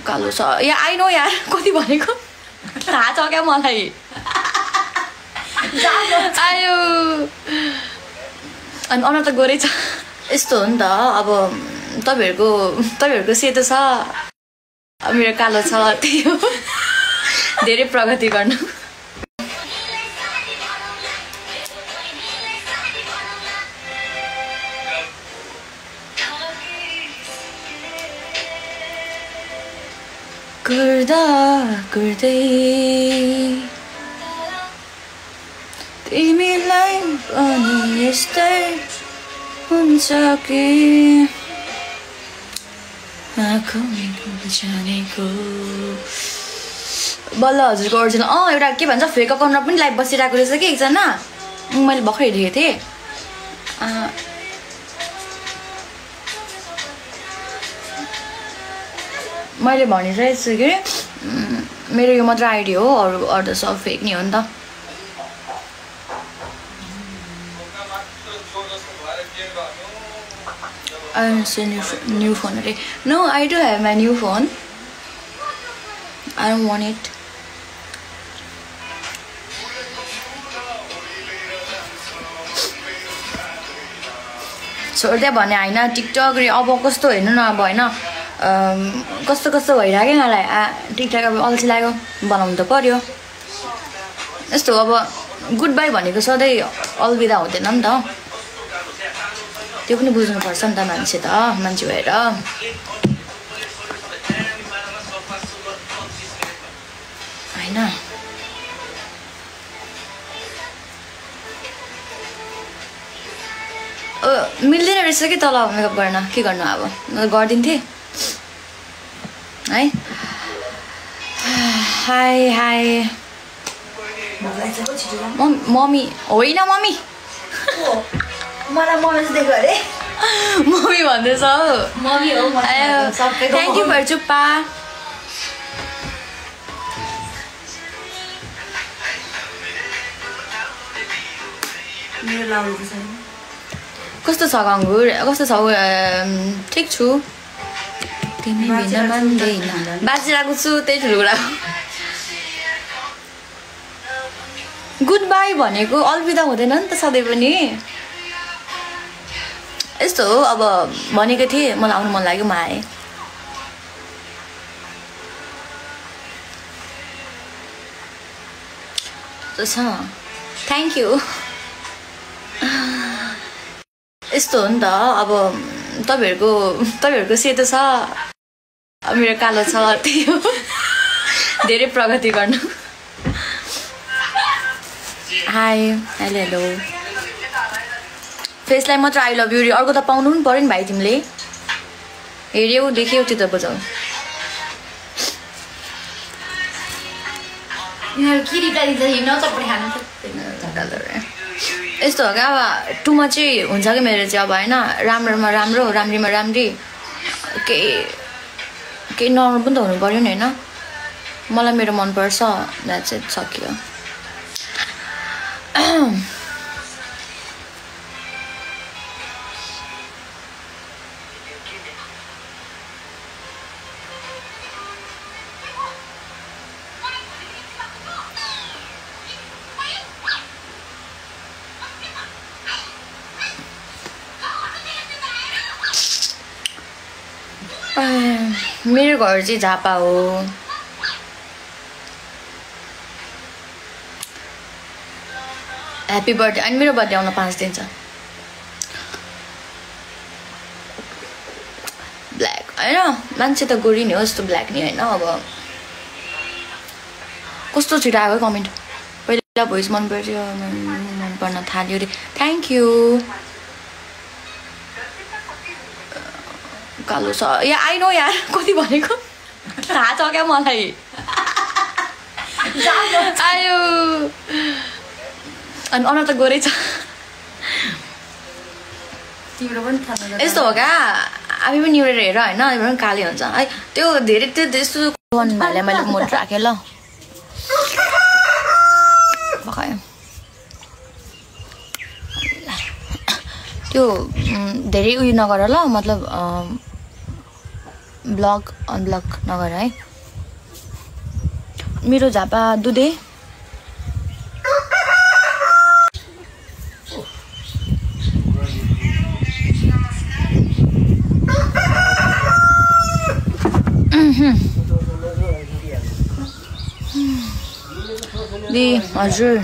कालो छ या I know यार कति भनेको थाहा छ क्या मलाई आयो अनि अनुहार त गोरै छ यस्तो हो नि त अब तपाईहरुको सेतो छ मेरो कालो छ त्यही हो धेरै प्रगति गर्नु गर्दा गर्दै तिमीलाई पनि यस्तै हुन्छ कि जानेको बल्ल हजुरको ओरिजिनल एउटा के भन्छ फेक अकाउन्टमा पनि लाइभ बसिरहेको रहेछ कि एकजना मैले भर्खर हेरेको थिएँ मैले भनिरहेको छु कि मेरो यो मात्र आइडी हो अरू त सब फेक नि हो नि त new phone. No, I do have my new phone. I don't want it. छोड्दै भने हैन टिकटक रे अब कस्तो हेर्नु न अब हैन कस्तो भइराक्यो मलाई टिकटक अब अल्छी लाग्यो बनाउनु त पर्यो यस्तो अब गुड बाई भनेको सधैँ अलविदा हुँदैन नि त त्यो पनि बुझ्नु पर्छ नि त मान्छे भएर हैन मिल्दैन रहेछ कि तल मेकअप गर्न के गर्नु अब गर्दिन्थे है हाई हाई मम्मी होइन मम्मी मलाई मम्मी जस्तै गरे मम्मी भन्दैछ मम्मी हो थ्याङ्क यू फर चुप्पा मेरो लाउनु छैन कस्तो छ गङ्गुर कस्तो छ ठिक छु तिमी बिना मान्दैन बाँचिरहेको छु त्यही ठुलो कुरा गुड बाई भनेको अलविदा हुँदैन नि त सधैँ पनि यस्तो हो अब भनेको थिएँ मलाई आउनु मन लाग्यो म आएँ छ थ्याङ्क यू यस्तो हो नि त अब तपाईहरुको सेतो छ मेरो कालो छ त्यही हो धेरै प्रगति गर्नु हाई हेलो फेसलाई मात्र आई लभ यु रे अर्को त पाउनु पनि पर्यो नि भाइ तिमीले हेर्यौ देख्यौ त्यो त बुझौ यस्तो हो क्या अब टुमा चाहिँ हुन्छ कि मेरो चाहिँ अब होइन राम्रोमा राम्रो राम्रीमा राम्री केही नर्मल पनि त हुनु पर्यो नि होइन मलाई मेरो मनपर्छ द्याट्स इट सकियो मेरो घर चाहिँ झापा हो ह्याप्पी बर्थडे अनि मेरो बर्थडे आउन 5 दिन छ ब्ल्याक होइन मान्छे त गोरी नि हो यस्तो ब्ल्याक नि होइन अब कस्तो छिटो आयो कमेन्ट पहिला भोइस मन पर्थ्यो मन पर्न थाल्यो रे थ्याङ्क यू कालो छ या आई नो यार कति भनेको थाहा छ क्या मलाई आयो अनि अनुहार त गोरै छ यस्तो हो क्या आफै पनि निहुरेर हेर होइन पनि काले हुन्छ है त्यो धेरै त्यो त्यस्तो भाइलाई मैले मोट राखेँ ल त्यो धेरै उयो नगर ल मतलब ब्लक अनब्लक नगर है मेरो झापा दुधे दे हजुर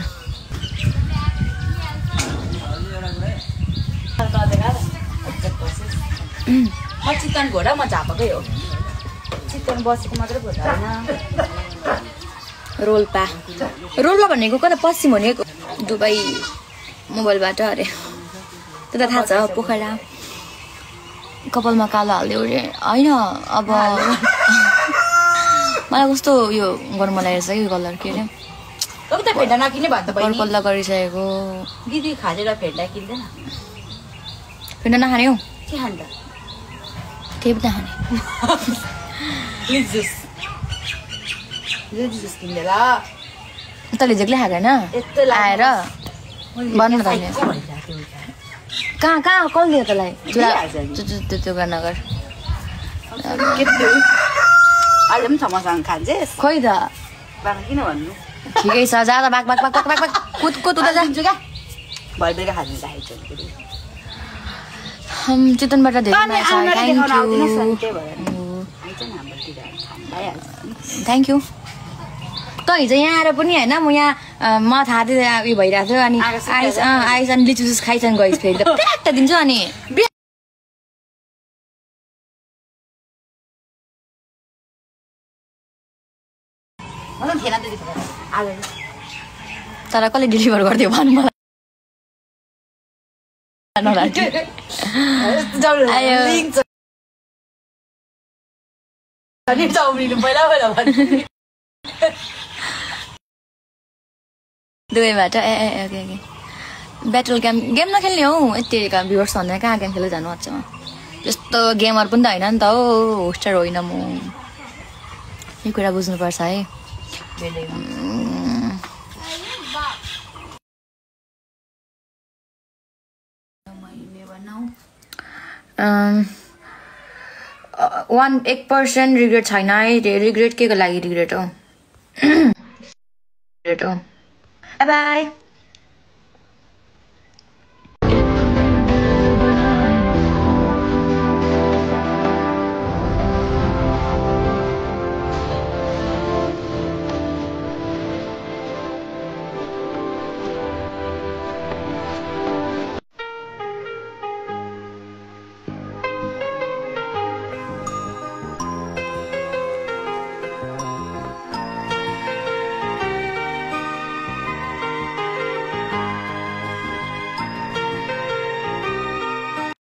म चिकन घोडा म झापाकै हो चिकन बसेको मात्रै घोडा होइन रोल्पा भनेको कता पश्चिम हो नि दुबई मोबाइलबाट अरे त्यो त थाहा छ पोखरा कपालमा कालो हाल्दियो अरे होइन अब मलाई कस्तो यो गर्नु मन लागेको छ कि कलर के अरे त फेन्टा नकिने भन्दा बहिनी कल्ला गरिसकेको दिदी खाजेर फेन्टा किन्दैन फेन्टा नखाने हौ के खान्छ त्यही पनि नखाने लिज जुस किन्देर तैँले झेक्लै खाएको होइन आएर भन्नु त कहाँ कल दियो तँलाई त्यो नगर अहिले पनि समोसँग खान्छेस् खोइ त किन भन्नु ठिकै छ जा त बाक कुद उता जान्छु क्या भरे बेलुका खानु राखेको चितवनबाट धेरै थ्याङ्क यू त हिजो यहाँ आएर पनि होइन म यहाँ म थाहा थियो उयो भइरहेको थियो अनि आइस अनि लिचु जुस खाइसन गइस फेरि त प्याट दिन्छु अनि तर कसले डेलिभर गरिदियो भन्नु मलाई दुबईबाट ओके ब्याटल गेम नखेल्ने हौ यतिका भ्युवर्स भन्दा कहाँ गेम खेल्दै जानु अच्छा त्यस्तो गेमर पनि त होइन नि त हो होस्टर होइन म यो कुरा बुझ्नुपर्छ है वान 1% रिग्रेट छैन है रिग्रेट के को लागि रिग्रेट हो बाई